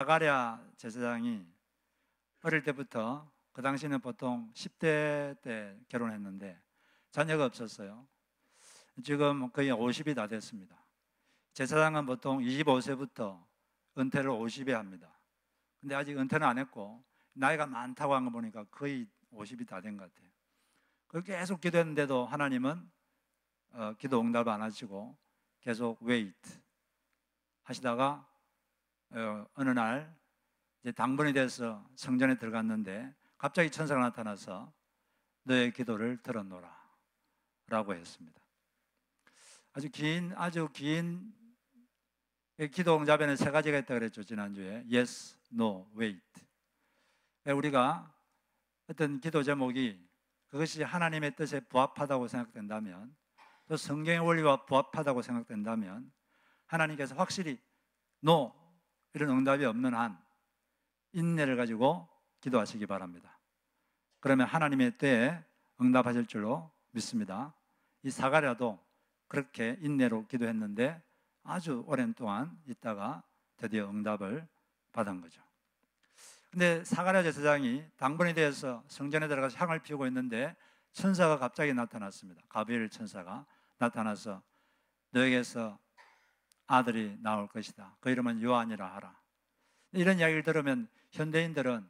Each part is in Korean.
사가랴 제사장이 어릴 때부터, 그 당시는 보통 10대 때 결혼했는데 자녀가 없었어요. 지금 거의 50이 다 됐습니다. 제사장은 보통 25세부터 은퇴를 50에 합니다. 근데 아직 은퇴는 안 했고 나이가 많다고 한 거 보니까 거의 50이 다 된 것 같아요. 그렇게 계속 기도했는데도 하나님은 기도 응답 안 하시고 계속 웨이트 하시다가 어느 날 이제 당번이 돼서 성전에 들어갔는데 갑자기 천사가 나타나서 너의 기도를 들었노라 라고 했습니다. 아주 긴 기도 응답에는 세 가지가 있다고 그랬죠. 지난주에 yes, no, wait. 우리가 어떤 기도 제목이 그것이 하나님의 뜻에 부합하다고 생각된다면, 또 성경의 원리와 부합하다고 생각된다면 하나님께서 확실히 no 이런 응답이 없는 한 인내를 가지고 기도하시기 바랍니다. 그러면 하나님의 때에 응답하실 줄로 믿습니다. 이 사가랴도 그렇게 인내로 기도했는데 아주 오랜 동안 있다가 드디어 응답을 받은 거죠. 근데 사가랴 제사장이 당번이 되어서 성전에 들어가서 향을 피우고 있는데 천사가 갑자기 나타났습니다. 가브리엘 천사가 나타나서 너에게서 아들이 나올 것이다. 그 이름은 요한이라 하라. 이런 이야기를 들으면 현대인들은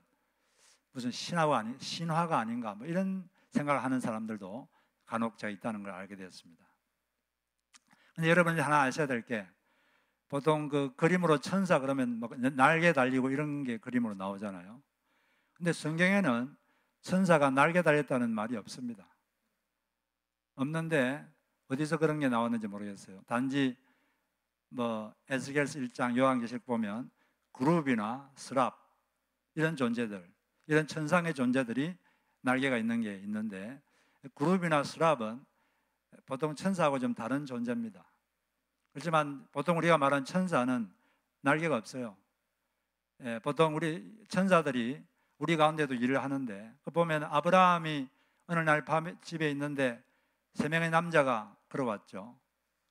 무슨 신화가 아닌가 뭐 이런 생각을 하는 사람들도 간혹 제가 있다는 걸 알게 되었습니다. 근데 여러분이 하나 아셔야 될 게, 보통 그 그림으로 천사 그러면 뭐 날개 달리고 이런 게 그림으로 나오잖아요. 근데 성경에는 천사가 날개 달렸다는 말이 없습니다. 없는데 어디서 그런 게 나왔는지 모르겠어요. 단지 뭐 에스겔서 1장 요한계시록 보면 그룹이나 스랍 이런 존재들, 이런 천상의 존재들이 날개가 있는 게 있는데, 그룹이나 스랍은 보통 천사하고 좀 다른 존재입니다. 그렇지만 보통 우리가 말하는 천사는 날개가 없어요. 보통 우리 천사들이 우리 가운데도 일을 하는데, 그 보면 아브라함이 어느 날 밤에 집에 있는데 세 명의 남자가 걸어왔죠.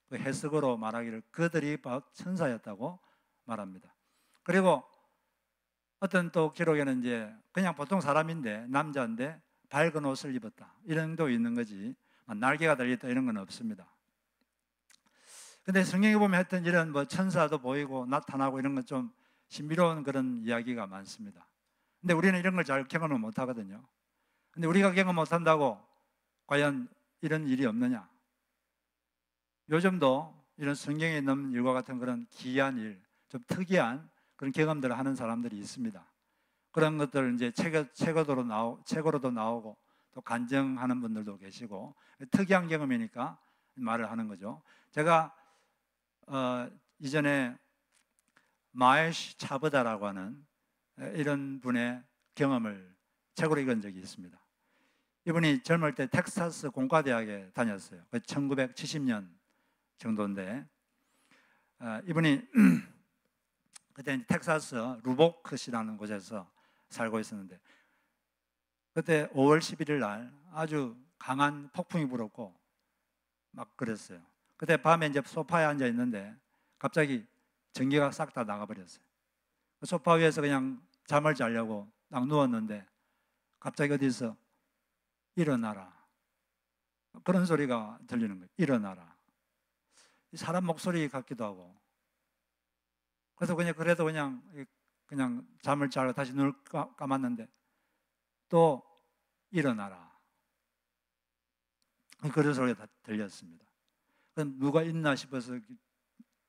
그 해석으로 말하기를 그들이 천사였다고 말합니다. 그리고 어떤 또 기록에는 이제 그냥 보통 사람인데 남자인데 밝은 옷을 입었다 이런 도 있는 거지, 날개가 달렸다 이런 건 없습니다. 근데 성경에 보면 하여튼 이런 뭐 천사도 보이고 나타나고 이런 건 좀 신비로운 그런 이야기가 많습니다. 근데 우리는 이런 걸 잘 경험을 못 하거든요. 근데 우리가 경험 못 한다고 과연 이런 일이 없느냐? 요즘도 이런 성경에 있는 일과 같은 그런 기이한 일, 좀 특이한 그런 경험들을 하는 사람들이 있습니다. 그런 것들 이제 책으로도 나오고 또 간증하는 분들도 계시고, 특이한 경험이니까 말을 하는 거죠. 제가 이전에 마에시 차브다라고 하는 이런 분의 경험을 책으로 읽은 적이 있습니다. 이분이 젊을 때 텍사스 공과대학에 다녔어요. 1970년 정도인데, 이분이 그때 텍사스 루보크시라는 곳에서 살고 있었는데, 그때 5월 11일 날 아주 강한 폭풍이 불었고 막 그랬어요. 그때 밤에 이제 소파에 앉아 있는데 갑자기 전기가 싹 다 나가버렸어요. 그 소파 위에서 그냥 잠을 자려고 딱 누웠는데 갑자기 어디서 일어나라 그런 소리가 들리는 거예요. 일어나라. 사람 목소리 같기도 하고, 그래서 그래도 그냥 잠을 자고 다시 눈을 감았는데 또 일어나라 그런 소리가 다 들렸습니다. 그럼 누가 있나 싶어서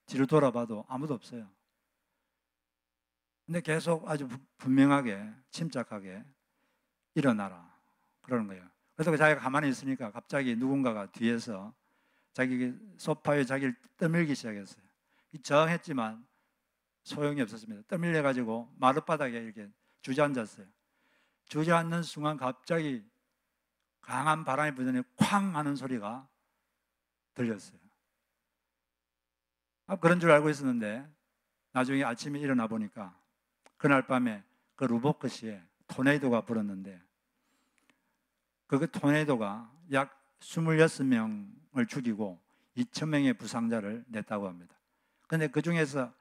뒤를 돌아봐도 아무도 없어요. 근데 계속 아주 분명하게 침착하게 일어나라 그러는 거예요. 그래서 자기가 가만히 있으니까 갑자기 누군가가 뒤에서 자기 소파에 자기를 떠밀기 시작했어요. 저항했지만 소용이 없었습니다. 떠밀려 가지고 마룻바닥에 이렇게 주저앉았어요. 주저앉는 순간 갑자기 강한 바람이 부더니 쾅 하는 소리가 들렸어요. 그런 줄 알고 있었는데 나중에 아침에 일어나 보니까 그날 밤에 그 루보크시에 토네이도가 불었는데, 그 토네이도가 약 26명을 죽이고 2,000명의 부상자를 냈다고 합니다. 그런데 그 중에서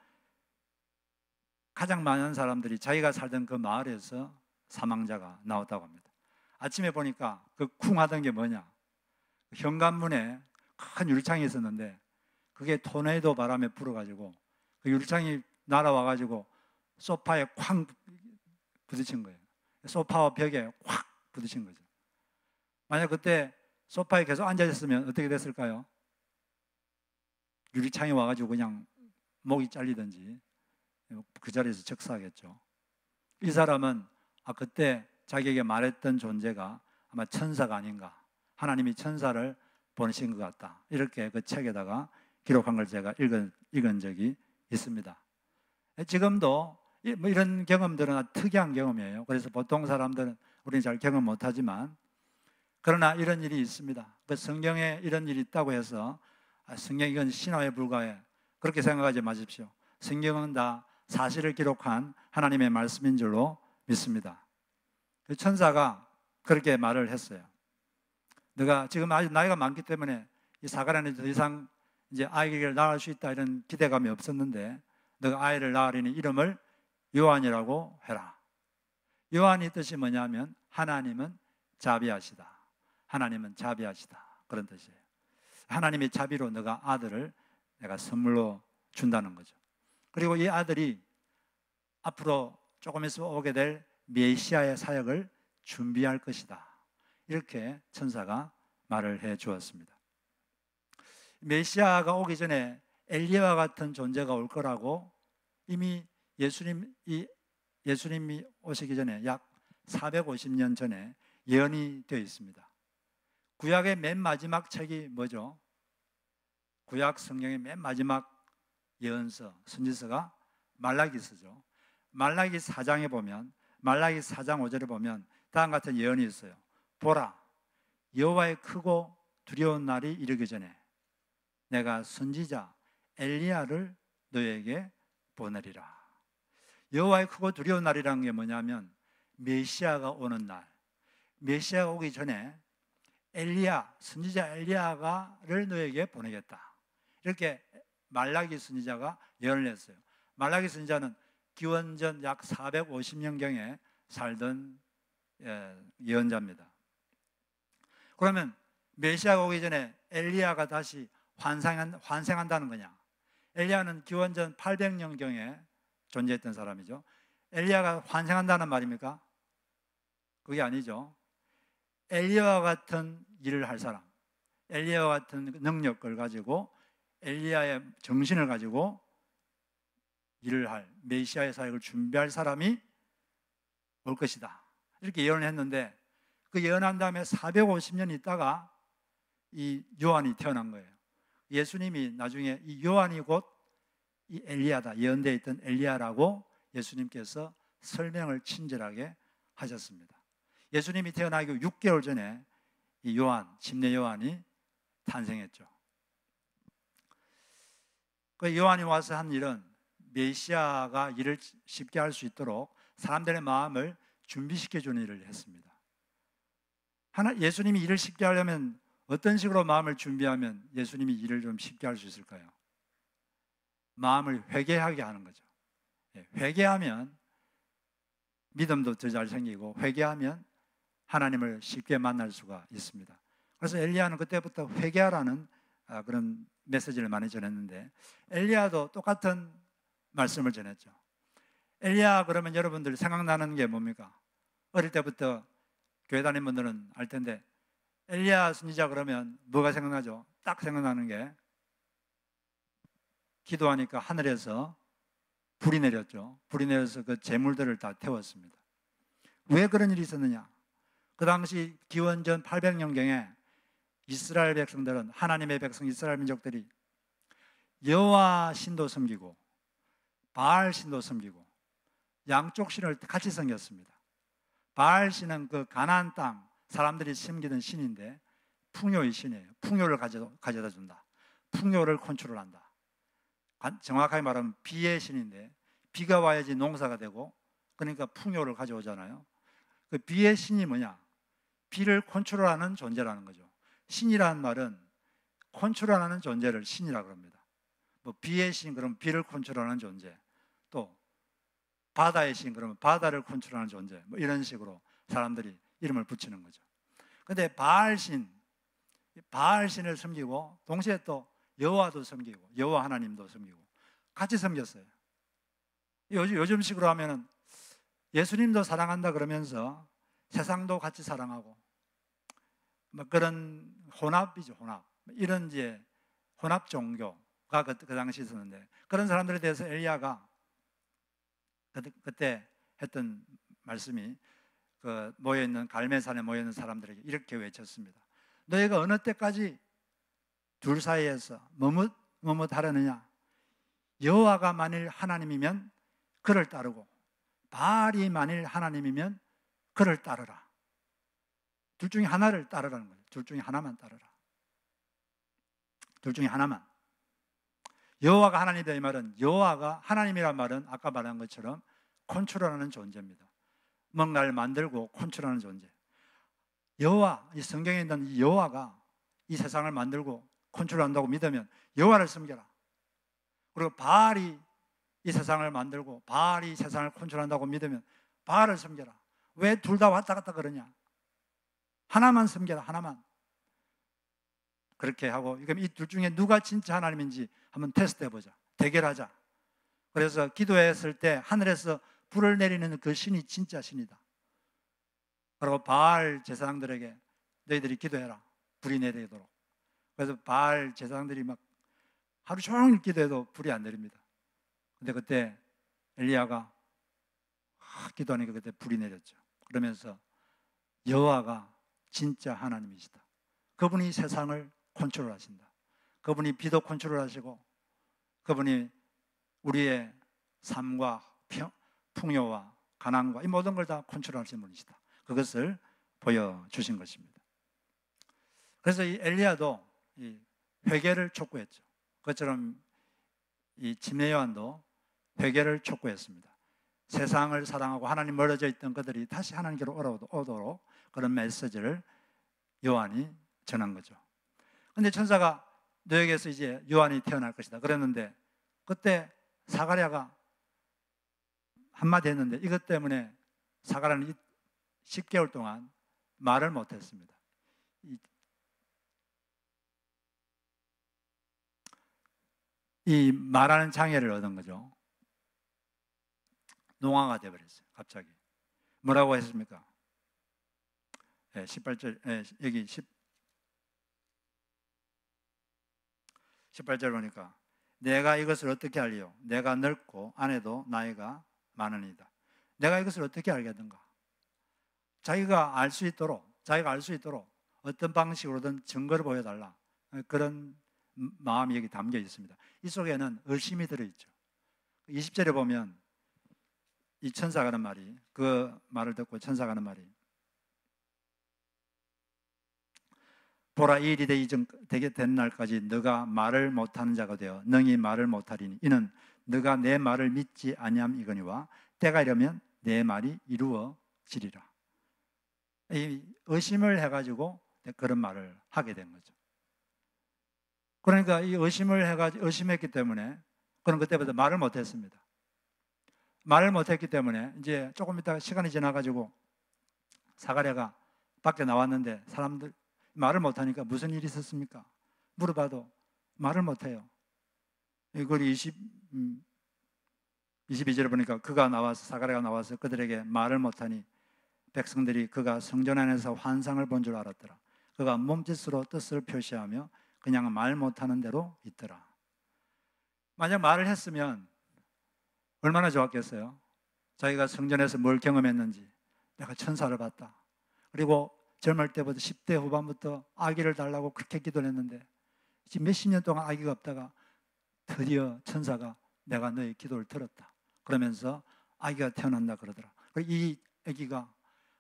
가장 많은 사람들이 자기가 살던 그 마을에서 사망자가 나왔다고 합니다. 아침에 보니까 그 쿵하던 게 뭐냐, 현관문에 큰 율창이 있었는데 그게 토네이도 바람에 불어가지고 그 율창이 날아와가지고 소파에 쾅 부딪힌 거예요. 소파와 벽에 확 부딪힌 거죠. 만약 그때 소파에 계속 앉아 있었으면 어떻게 됐을까요? 유리창이 와가지고 그냥 목이 잘리든지 그 자리에서 즉사하겠죠. 이 사람은 그때 자기에게 말했던 존재가 아마 천사가 아닌가, 하나님이 천사를 보내신 것 같다, 이렇게 그 책에다가 기록한 걸 제가 읽은 적이 있습니다. 지금도 뭐 이런 경험들은 특이한 경험이에요. 그래서 보통 사람들은 우리는 잘 경험 못하지만, 그러나 이런 일이 있습니다. 그 성경에 이런 일이 있다고 해서 성경 이건 신화에 불과해, 그렇게 생각하지 마십시오. 성경은 다 사실을 기록한 하나님의 말씀인 줄로 믿습니다. 그 천사가 그렇게 말을 했어요. 너가 지금 아직 나이가 많기 때문에 이 사가란에 더 이상 이제 아이를 낳을 수 있다 이런 기대감이 없었는데, 너가 아이를 낳으리니 이름을 요한이라고 해라. 요한이 뜻이 뭐냐면 하나님은 자비하시다, 하나님은 자비하시다, 그런 뜻이에요. 하나님의 자비로 너가 아들을 내가 선물로 준다는 거죠. 그리고 이 아들이 앞으로 조금 있으면 오게 될 메시아의 사역을 준비할 것이다, 이렇게 천사가 말을 해 주었습니다. 메시아가 오기 전에 엘리야와 같은 존재가 올 거라고 이미 예수님이 오시기 전에 약 450년 전에 예언이 되어 있습니다. 구약의 맨 마지막 책이 뭐죠? 구약 성경의 맨 마지막 예언서, 선지서가 말라기서죠. 말라기 4장에 보면, 말라기 4장 5절에 보면 다음 같은 예언이 있어요. 보라, 여호와의 크고 두려운 날이 이르기 전에 내가 선지자 엘리야를 너에게 보내리라. 여호와의 크고 두려운 날이라는 게 뭐냐면 메시아가 오는 날, 메시아가 오기 전에 엘리야, 선지자 엘리야를 너에게 보내겠다, 이렇게 말라기 선지자가 예언을 했어요. 말라기 선지자는 기원전 약 450년경에 살던 예언자입니다. 그러면 메시아가 오기 전에 엘리야가 다시 환생한다는 거냐? 엘리야는 기원전 800년경에 존재했던 사람이죠. 엘리야가 환생한다는 말입니까? 그게 아니죠. 엘리야와 같은 일을 할 사람, 엘리야와 같은 능력을 가지고 엘리야의 정신을 가지고 일을 할, 메시아의 사역을 준비할 사람이 올 것이다, 이렇게 예언을 했는데, 그 예언한 다음에 450년 있다가 이 요한이 태어난 거예요. 예수님이 나중에 이 요한이 곧 이 엘리야다, 예언되어 있던 엘리야라고 예수님께서 설명을 친절하게 하셨습니다. 예수님이 태어나기 6개월 전에 이 요한, 침례 요한이 탄생했죠. 그 요한이 와서 한 일은 메시아가 일을 쉽게 할 수 있도록 사람들의 마음을 준비시켜 주는 일을 했습니다. 예수님이 일을 쉽게 하려면 어떤 식으로 마음을 준비하면 예수님이 일을 좀 쉽게 할 수 있을까요? 마음을 회개하게 하는 거죠. 회개하면 믿음도 더 잘 생기고, 회개하면 하나님을 쉽게 만날 수가 있습니다. 그래서 엘리야는 그때부터 회개하라는 그런 메시지를 많이 전했는데, 엘리야도 똑같은 말씀을 전했죠. 엘리야 그러면 여러분들 생각나는 게 뭡니까? 어릴 때부터 교회 다니는 분들은 알 텐데, 엘리야 선지자 그러면 뭐가 생각나죠? 딱 생각나는 게, 기도하니까 하늘에서 불이 내렸죠. 불이 내려서 그 재물들을 다 태웠습니다. 왜 그런 일이 있었느냐? 그 당시 기원전 800년경에 이스라엘 백성들은, 하나님의 백성 이스라엘 민족들이 여호와 신도 섬기고 바알 신도 섬기고 양쪽 신을 같이 섬겼습니다. 바알 신은 그 가나안 땅 사람들이 섬기던 신인데 풍요의 신이에요. 풍요를 가져다 준다, 풍요를 컨트롤한다. 정확하게 말하면 비의 신인데, 비가 와야지 농사가 되고, 그러니까 풍요를 가져오잖아요. 그 비의 신이 뭐냐? 비를 컨트롤하는 존재라는 거죠. 신이라는 말은 컨트롤하는 존재를 신이라고 합니다. 뭐 비의 신, 그럼 비를 컨트롤하는 존재. 또 바다의 신, 그러면 바다를 컨트롤하는 존재, 뭐 이런 식으로 사람들이 이름을 붙이는 거죠. 근데 바알신을 섬기고 동시에 또 여호와도 섬기고 여호와 하나님도 섬기고 같이 섬겼어요. 요즘식으로 하면은 예수님도 사랑한다 그러면서 세상도 같이 사랑하고 뭐 그런 혼합이죠, 혼합. 이런 이제 혼합 종교가 그 당시 있었는데, 그런 사람들에 대해서 엘리야가 그때 했던 말씀이 그 모여있는 갈멜산에 모여있는 사람들에게 이렇게 외쳤습니다. 너희가 어느 때까지 둘 사이에서 머뭇하려느냐? 여호와가 만일 하나님이면 그를 따르고 바알이 만일 하나님이면 그를 따르라. 둘 중에 하나를 따르라는 거예요. 둘 중에 하나만 따르라. 둘 중에 하나만. 여호와가 하나님이다 이 말은, 여호와가 하나님이란 말은 아까 말한 것처럼 컨트롤하는 존재입니다. 뭔가를 만들고 컨트롤하는 존재. 여호와, 이 성경에 있는 이 여호와가 이 세상을 만들고 컨트롤한다고 믿으면 여호와를 섬겨라. 그리고 바알이 이 세상을 만들고 바알이 세상을 컨트롤한다고 믿으면 바알을 섬겨라. 왜 둘 다 왔다 갔다 그러냐? 하나만 섬겨라, 하나만. 그렇게 하고, 그럼 이 둘 중에 누가 진짜 하나님인지 한번 테스트 해보자. 대결하자. 그래서 기도했을 때 하늘에서 불을 내리는 그 신이 진짜 신이다. 그리고 바알 제사장들에게 너희들이 기도해라. 불이 내리도록. 그래서 바알 제사장들이 막 하루 종일 기도해도 불이 안 내립니다. 근데 그때 엘리야가 기도하니까 그때 불이 내렸죠. 그러면서 여호와가 진짜 하나님이시다. 그분이 세상을 컨트롤하신다. 그분이 비도 컨트롤하시고 그분이 우리의 삶과 풍요와 가난과 이 모든 걸 다 컨트롤하시는 분이시다. 그것을 보여주신 것입니다. 그래서 이 엘리야도 이 회개를 촉구했죠. 그것처럼 이 지메요한도 회개를 촉구했습니다. 세상을 사랑하고 하나님 멀어져 있던 그들이 다시 하나님께로 오도록 그런 메시지를 요한이 전한 거죠. 그런데 천사가 너에게서 이제 요한이 태어날 것이다 그랬는데, 그때 사가랴가 한마디 했는데 이것 때문에 사가랴는 10개월 동안 말을 못했습니다. 이 말하는 장애를 얻은 거죠. 농화가 되어버렸어요. 갑자기 뭐라고 했습니까? 18절, 여기 18절 보니까 내가 이것을 어떻게 알리요? 내가 늙고 아내도 나이가 많으니이다. 내가 이것을 어떻게 알겠는가? 자기가 알 수 있도록 어떤 방식으로든 증거를 보여달라, 그런 마음이 여기 담겨 있습니다. 이 속에는 의심이 들어있죠. 20절에 보면 이 천사가 하는 말이, 그 말을 듣고 천사가 하는 말이, 보라, 이 일이 되게 된 날까지 너가 말을 못하는 자가 되어 능히 말을 못하리니 이는 너가 내 말을 믿지 아니함이거니와 때가 이르면 내 말이 이루어지리라. 이 의심을 해가지고 그런 말을 하게 된 거죠. 그러니까 이 의심했기 때문에 그는 그때부터 말을 못했습니다. 말을 못했기 때문에 이제 조금 있다가 시간이 지나가지고 사가랴가 밖에 나왔는데 사람들 말을 못하니까 무슨 일이 있었습니까? 물어봐도 말을 못해요. 이걸 22절에 보니까 사가랴가 나와서 그들에게 말을 못하니 백성들이 그가 성전 안에서 환상을 본 줄 알았더라. 그가 몸짓으로 뜻을 표시하며 그냥 말 못하는 대로 있더라. 만약 말을 했으면 얼마나 좋았겠어요? 자기가 성전에서 뭘 경험했는지, 내가 천사를 봤다, 그리고 젊을 때부터 10대 후반부터 아기를 달라고 그렇게 기도를 했는데 지금 몇십 년 동안 아기가 없다가 드디어 천사가 내가 너의 기도를 들었다 그러면서 아기가 태어난다 그러더라. 이 아기가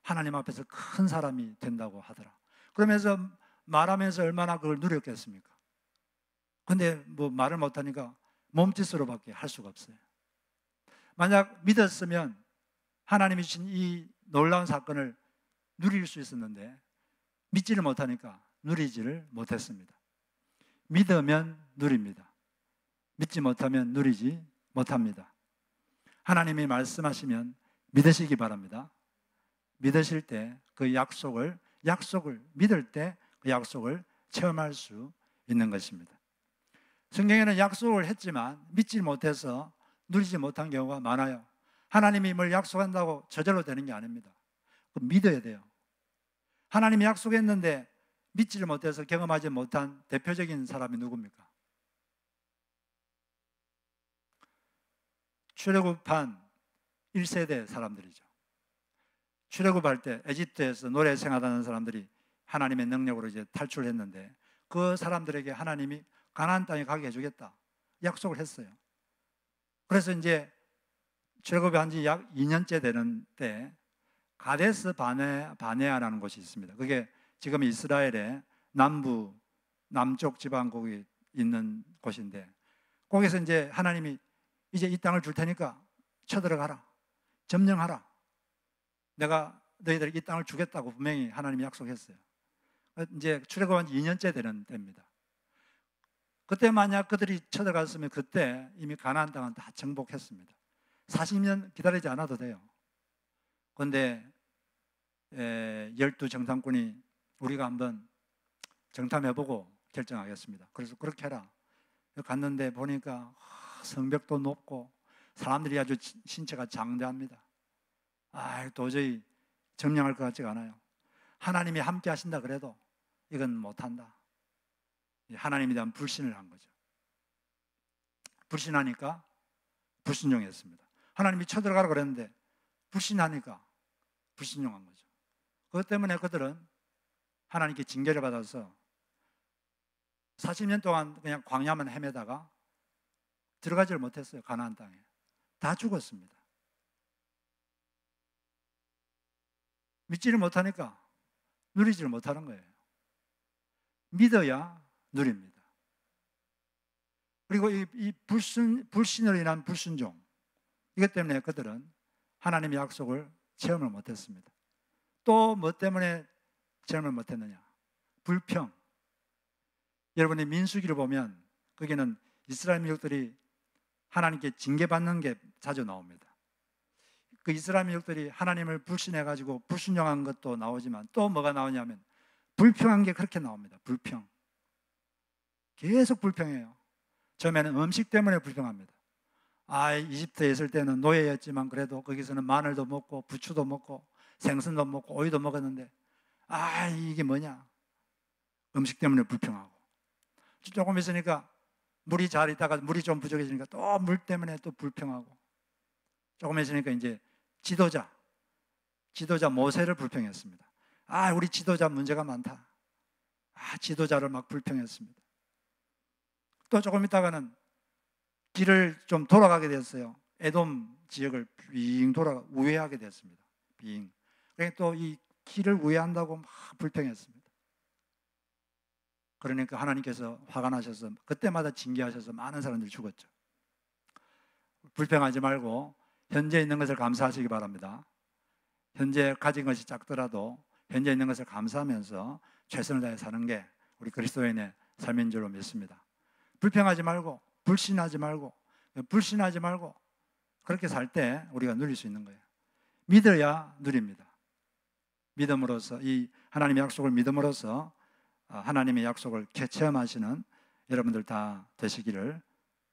하나님 앞에서 큰 사람이 된다고 하더라. 그러면서 말하면서 얼마나 그걸 누렸겠습니까? 근데 뭐 말을 못하니까 몸짓으로밖에 할 수가 없어요. 만약 믿었으면 하나님이 주신 이 놀라운 사건을 누릴 수 있었는데 믿지를 못하니까 누리지를 못했습니다. 믿으면 누립니다. 믿지 못하면 누리지 못합니다. 하나님이 말씀하시면 믿으시기 바랍니다. 믿으실 때 그 약속을 믿을 때 그 약속을 체험할 수 있는 것입니다. 성경에는 약속을 했지만 믿지 못해서 누리지 못한 경우가 많아요. 하나님이 뭘 약속한다고 저절로 되는 게 아닙니다. 믿어야 돼요. 하나님이 약속했는데 믿지를 못해서 경험하지 못한 대표적인 사람이 누굽니까? 출애굽한 1세대 사람들이죠. 출애굽할 때 에집트에서 노예 생활하는 사람들이 하나님의 능력으로 이제 탈출했는데 그 사람들에게 하나님이 가나안 땅에 가게 해주겠다 약속을 했어요. 그래서 이제 출애굽이 한 지 약 2년째 되는 때 가데스 바네아라는 곳이 있습니다. 그게 지금 이스라엘의 남쪽 지방 거기 있는 곳인데 거기서 이제 하나님이 이제 이 땅을 줄 테니까 쳐들어가라, 점령하라. 내가 너희들에게 이 땅을 주겠다고 분명히 하나님이 약속했어요. 이제 출애굽한 지 2년째 되는 때입니다. 그때 만약 그들이 쳐들어갔으면 그때 이미 가나안 땅은 다 정복했습니다. 40년 기다리지 않아도 돼요. 그런데 12정탐꾼이 우리가 한번 정탐해보고 결정하겠습니다. 그래서 그렇게 해라. 갔는데 보니까 성벽도 높고 사람들이 아주 신체가 장대합니다. 도저히 점령할 것 같지가 않아요. 하나님이 함께 하신다 그래도 이건 못한다. 하나님에 대한 불신을 한 거죠. 불신하니까 불순종했습니다. 하나님이 쳐들어가라 그랬는데 불신하니까 불순종한 거죠. 그것 때문에 그들은 하나님께 징계를 받아서 40년 동안 그냥 광야만 헤매다가 들어가지를 못했어요. 가나안 땅에 다 죽었습니다. 믿지를 못하니까 누리지를 못하는 거예요. 믿어야 누립니다. 그리고 이 불신으로 인한 불순종, 이것 때문에 그들은 하나님의 약속을 체험을 못했습니다. 또 뭐 때문에 체험을 못했느냐? 불평. 여러분이 민수기를 보면 거기는 이스라엘 민족들이 하나님께 징계받는 게 자주 나옵니다. 그 이스라엘 민족들이 하나님을 불신해가지고 불순종한 것도 나오지만 또 뭐가 나오냐면 불평한 게 그렇게 나옵니다. 불평. 계속 불평해요. 처음에는 음식 때문에 불평합니다. 이집트에 있을 때는 노예였지만 그래도 거기서는 마늘도 먹고 부추도 먹고 생선도 먹고 오이도 먹었는데 이게 뭐냐? 음식 때문에 불평하고 조금 있으니까 물이 잘 있다가 물이 좀 부족해지니까 또 물 때문에 또 불평하고 조금 있으니까 이제 지도자 모세를 불평했습니다. 우리 지도자 문제가 많다. 지도자를 막 불평했습니다. 또 조금 있다가는 길을 좀 돌아가게 됐어요. 에돔 지역을 빙 우회하게 됐습니다. 빙. 그러니까 또 이 길을 우회한다고 막 불평했습니다. 그러니까 하나님께서 화가 나셔서 그때마다 징계하셔서 많은 사람들이 죽었죠. 불평하지 말고 현재 있는 것을 감사하시기 바랍니다. 현재 가진 것이 작더라도 현재 있는 것을 감사하면서 최선을 다해 사는 게 우리 그리스도인의 삶인 줄로 믿습니다. 불평하지 말고 불신하지 말고 그렇게 살 때 우리가 누릴 수 있는 거예요. 믿어야 누립니다. 믿음으로써 이 하나님의 약속을 믿음으로써 하나님의 약속을 체험하시는 여러분들 다 되시기를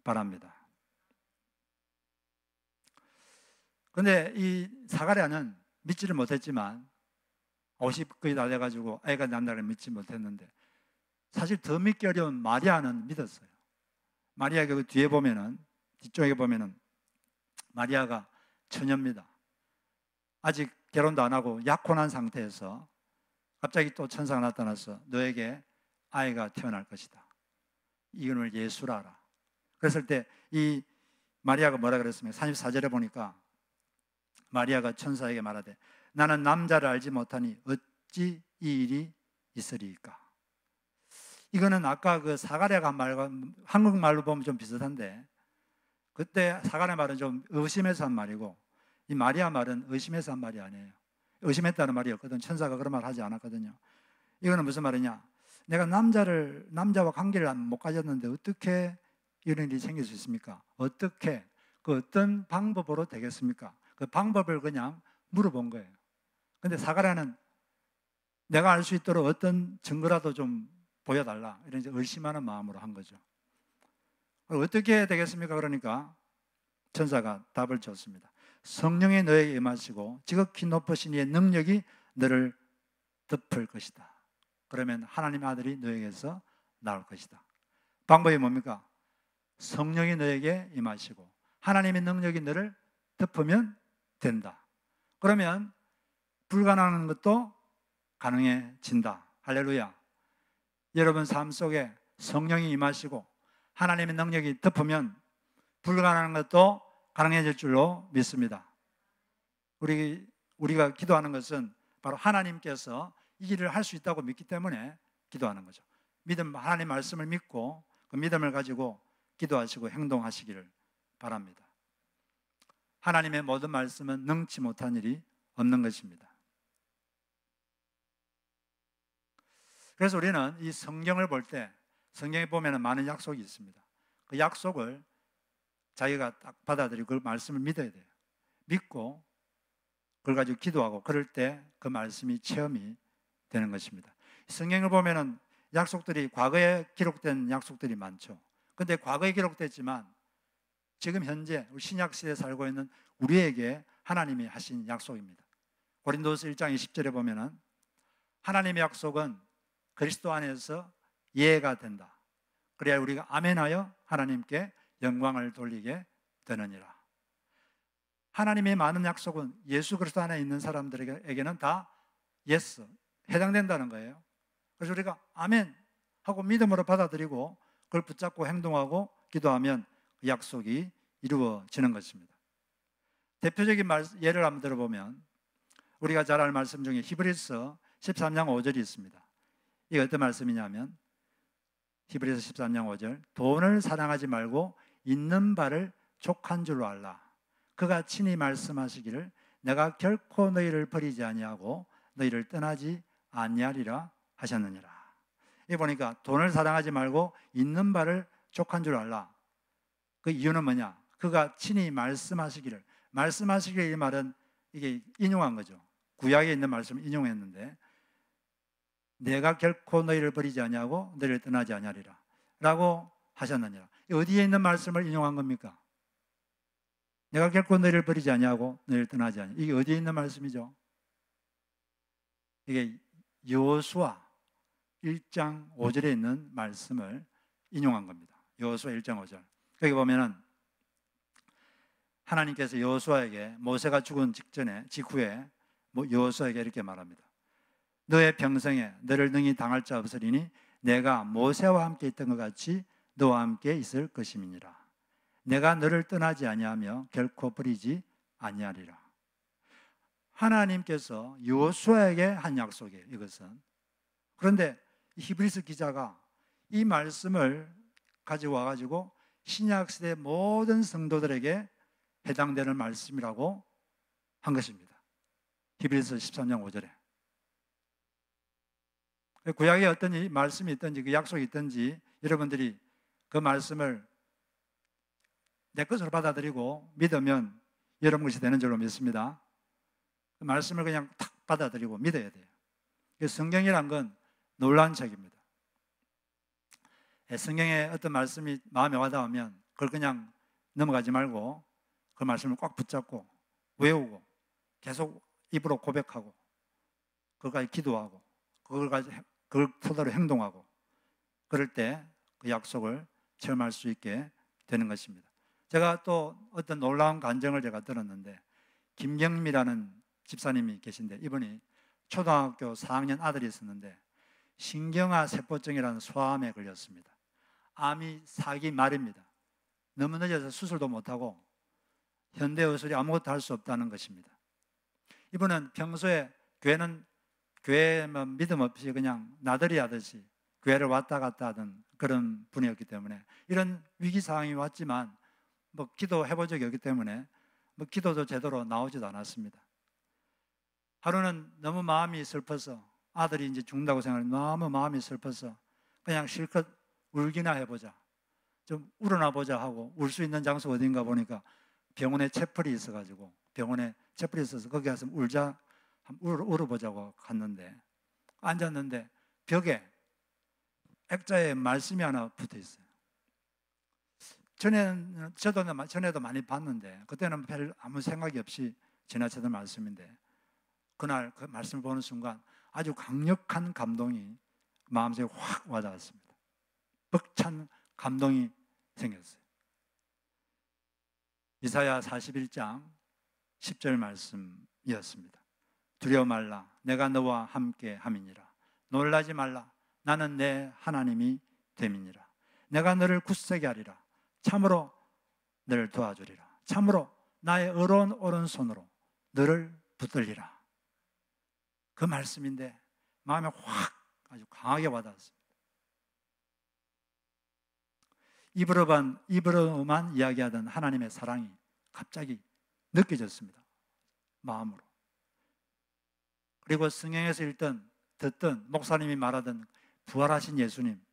바랍니다. 그런데 이 사가랴는 믿지를 못했지만 50 거의 다 돼가지고 애가 난다를 믿지 못했는데 사실 더 믿기 어려운 마리아는 믿었어요. 마리아가 그 뒤에 보면은 뒤쪽에 보면은 마리아가 처녀입니다. 아직 결혼도 안 하고 약혼한 상태에서 갑자기 또 천사가 나타나서 너에게 아이가 태어날 것이다. 이름을 예수라 하라. 그랬을 때 이 마리아가 뭐라 그랬으면 34절에 보니까 마리아가 천사에게 말하되 나는 남자를 알지 못하니 어찌 이 일이 있으리이까. 이거는 아까 그 사가랴가 한 말과 한국말로 보면 좀 비슷한데 그때 사가랴 말은 좀 의심해서 한 말이고 이 마리아 말은 의심해서 한 말이 아니에요. 의심했다는 말이었거든. 천사가 그런 말 하지 않았거든요. 이거는 무슨 말이냐? 내가 남자와 관계를 못 가졌는데 어떻게 이런 일이 생길 수 있습니까? 어떻게? 그 어떤 방법으로 되겠습니까? 그 방법을 그냥 물어본 거예요. 근데 사가랴는 내가 알 수 있도록 어떤 증거라도 좀 보여달라, 이런 이제 의심하는 마음으로 한 거죠. 어떻게 해야 되겠습니까? 그러니까 천사가 답을 줬습니다. 성령이 너에게 임하시고 지극히 높으신 이의 능력이 너를 덮을 것이다. 그러면 하나님의 아들이 너에게서 나올 것이다. 방법이 뭡니까? 성령이 너에게 임하시고 하나님의 능력이 너를 덮으면 된다. 그러면 불가능한 것도 가능해진다. 할렐루야. 여러분 삶 속에 성령이 임하시고 하나님의 능력이 덮으면 불가능한 것도 가능해질 줄로 믿습니다. 우리가 기도하는 것은 바로 하나님께서 이 일을 할 수 있다고 믿기 때문에 기도하는 거죠. 하나님 말씀을 믿고 그 믿음을 가지고 기도하시고 행동하시기를 바랍니다. 하나님의 모든 말씀은 능치 못한 일이 없는 것입니다. 그래서 우리는 이 성경을 볼 때 성경에 보면 많은 약속이 있습니다. 그 약속을 자기가 딱 받아들이고 그 말씀을 믿어야 돼요. 믿고 그걸 가지고 기도하고 그럴 때 그 말씀이 체험이 되는 것입니다. 성경을 보면은 약속들이 과거에 기록된 약속들이 많죠. 그런데 과거에 기록됐지만 지금 현재 신약 시대에 살고 있는 우리에게 하나님이 하신 약속입니다. 고린도서 1장 20절에 보면은 하나님의 약속은 그리스도 안에서 예가 된다. 그래야 우리가 아멘하여 하나님께 영광을 돌리게 되느니라. 하나님의 많은 약속은 예수 그리스도 안에 있는 사람들에게는 다 예스, 해당된다는 거예요. 그래서 우리가 아멘 하고 믿음으로 받아들이고 그걸 붙잡고 행동하고 기도하면 그 약속이 이루어지는 것입니다. 대표적인 예를 한번 들어보면 우리가 잘 알 말씀 중에 히브리서 13장 5절이 있습니다. 이게 어떤 말씀이냐면 히브리서 13장 5절 돈을 사랑하지 말고 있는 바를 족한 줄로 알라. 그가 친히 말씀하시기를 내가 결코 너희를 버리지 아니하고 너희를 떠나지 아니하리라 하셨느니라. 이 보니까 돈을 사랑하지 말고 있는 바를 족한 줄 알라. 그 이유는 뭐냐? 그가 친히 말씀하시기를. 말씀하시기를 이 말은 이게 인용한 거죠. 구약에 있는 말씀을 인용했는데 내가 결코 너희를 버리지 아니하고 너희를 떠나지 아니하리라 라고 하셨느니라. 어디에 있는 말씀을 인용한 겁니까? 내가 결코 너희를 버리지 아니하고 너희를 떠나지 아니하리라. 이게 어디에 있는 말씀이죠? 이게 여호수아 1장 5절에 있는 말씀을 인용한 겁니다. 여호수아 1장 5절. 거기 보면은 하나님께서 여호수아에게 모세가 죽은 직후에 여호수아에게 이렇게 말합니다. 너의 평생에 너를 능히 당할 자 없으리니 내가 모세와 함께 있던 것 같이 너와 함께 있을 것임이니라. 내가 너를 떠나지 아니하며 결코 버리지 아니하리라. 하나님께서 여호수아에게 한 약속이에요. 이것은. 그런데 히브리서 기자가 이 말씀을 가지고 와가지고 신약시대 모든 성도들에게 해당되는 말씀이라고 한 것입니다. 히브리서 13장 5절에 구약에 어떤 말씀이 있든지 그 약속이 있든지 여러분들이 그 말씀을 내 것으로 받아들이고 믿으면 여러분 것이 되는 줄로 믿습니다. 그 말씀을 그냥 탁 받아들이고 믿어야 돼요. 성경이란 건 놀라운 책입니다. 성경에 어떤 말씀이 마음에 와닿으면 그걸 그냥 넘어가지 말고 그 말씀을 꽉 붙잡고 외우고 계속 입으로 고백하고 그걸까지 기도하고 그걸 토대로 행동하고 그럴 때 그 약속을 체험할 수 있게 되는 것입니다. 제가 또 어떤 놀라운 간증을 제가 들었는데 김경미라는 집사님이 계신데 이분이 초등학교 4학년 아들이 있었는데 신경화 세포증이라는 소암에 걸렸습니다. 암이 4기 말입니다. 너무 늦어서 수술도 못하고 현대의술이 아무것도 할 수 없다는 것입니다. 이분은 평소에 교회만 믿음 없이 그냥 나들이 하듯이 교회를 왔다 갔다 하던 그런 분이었기 때문에 이런 위기 상황이 왔지만 기도해본 적이 없기 때문에 기도도 제대로 나오지도 않았습니다. 하루는 너무 마음이 슬퍼서 아들이 이제 죽는다고 생각하면 너무 마음이 슬퍼서 그냥 실컷 울기나 해보자, 좀 울어나 보자 하고 울 수 있는 장소 어딘가 보니까 병원에 채플이 있어가지고 병원에 채플이 있어서 거기 가서 울어보자고 갔는데 앉았는데 벽에 액자에 말씀이 하나 붙어 있어요. 전에도 많이 봤는데 그때는 별 아무 생각이 없이 지나치던 말씀인데 그날 그 말씀을 보는 순간 아주 강력한 감동이 마음속에 확 와닿았습니다. 벅찬 감동이 생겼어요. 이사야 41장 10절 말씀이었습니다. 두려워 말라, 내가 너와 함께 함이니라. 놀라지 말라, 나는 내 하나님이 됨이니라. 내가 너를 굳세게 하리라. 참으로 너를 도와주리라. 참으로 나의 의로운 오른손으로 너를 붙들리라. 그 말씀인데 마음에 확 아주 강하게 와닿았습니다. 입으로만 이야기하던 하나님의 사랑이 갑자기 느껴졌습니다. 마음으로. 그리고 성경에서 듣던 목사님이 말하던 부활하신 예수님,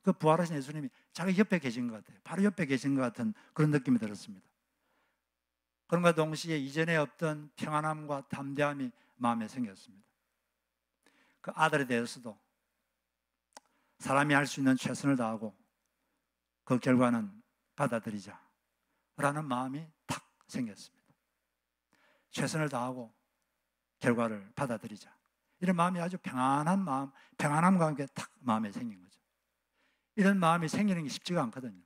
그 부활하신 예수님이 자기 옆에 계신 것 같아요. 바로 옆에 계신 것 같은 그런 느낌이 들었습니다. 그런가 동시에 이전에 없던 평안함과 담대함이 마음에 생겼습니다. 그 아들에 대해서도 사람이 할 수 있는 최선을 다하고 그 결과는 받아들이자 라는 마음이 탁 생겼습니다. 최선을 다하고 결과를 받아들이자, 이런 마음이 아주 평안한 마음, 평안함과 함께 탁 마음에 생긴 거죠. 이런 마음이 생기는 게 쉽지가 않거든요.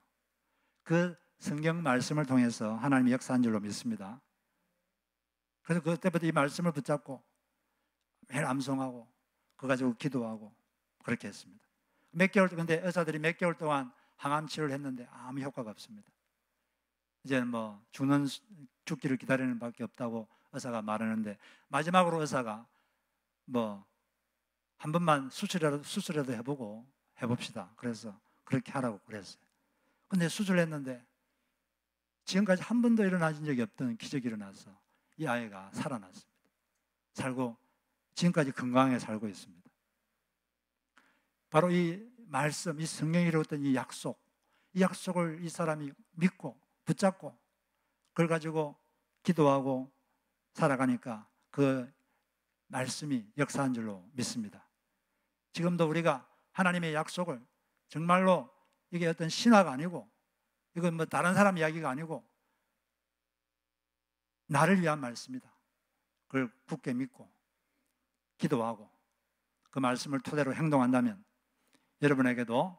그 성경 말씀을 통해서 하나님이 역사한 줄로 믿습니다. 그래서 그때부터 이 말씀을 붙잡고 매일 암송하고 그거 가지고 기도하고 그렇게 했습니다. 근데 의사들이 몇 개월 동안 항암 치료를 했는데 아무 효과가 없습니다. 이제는 뭐 죽기를 기다리는 밖에 없다고 의사가 말하는데, 마지막으로 의사가 뭐 한 번만 수술이라도 해봅시다. 그래서 그렇게 하라고 그랬어요. 근데 수술했는데 지금까지 한 번도 일어나진 적이 없던 기적이 일어나서 이 아이가 살아났습니다. 살고 지금까지 건강하게 살고 있습니다. 바로 이 말씀, 이 성경이 이루었던 이 약속을 이 사람이 믿고 붙잡고 그걸 가지고 기도하고 살아가니까 그 말씀이 역사한 줄로 믿습니다. 지금도 우리가 하나님의 약속을 정말로, 이게 어떤 신화가 아니고 이건 뭐 다른 사람 이야기가 아니고 나를 위한 말씀이다. 그걸 굳게 믿고 기도하고 그 말씀을 토대로 행동한다면 여러분에게도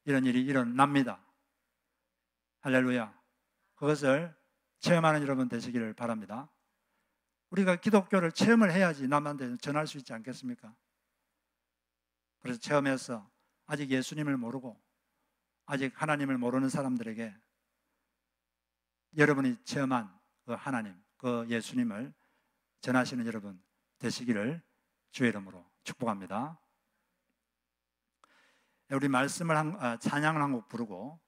이런 일이 일어납니다. 할렐루야. 그것을 체험하는 여러분 되시기를 바랍니다. 우리가 기독교를 체험을 해야지 남한테 전할 수 있지 않겠습니까? 그래서 체험해서 아직 예수님을 모르고 아직 하나님을 모르는 사람들에게 여러분이 체험한 그 하나님, 그 예수님을 전하시는 여러분 되시기를 주의 이름으로 축복합니다. 우리 찬양을 한 곡 부르고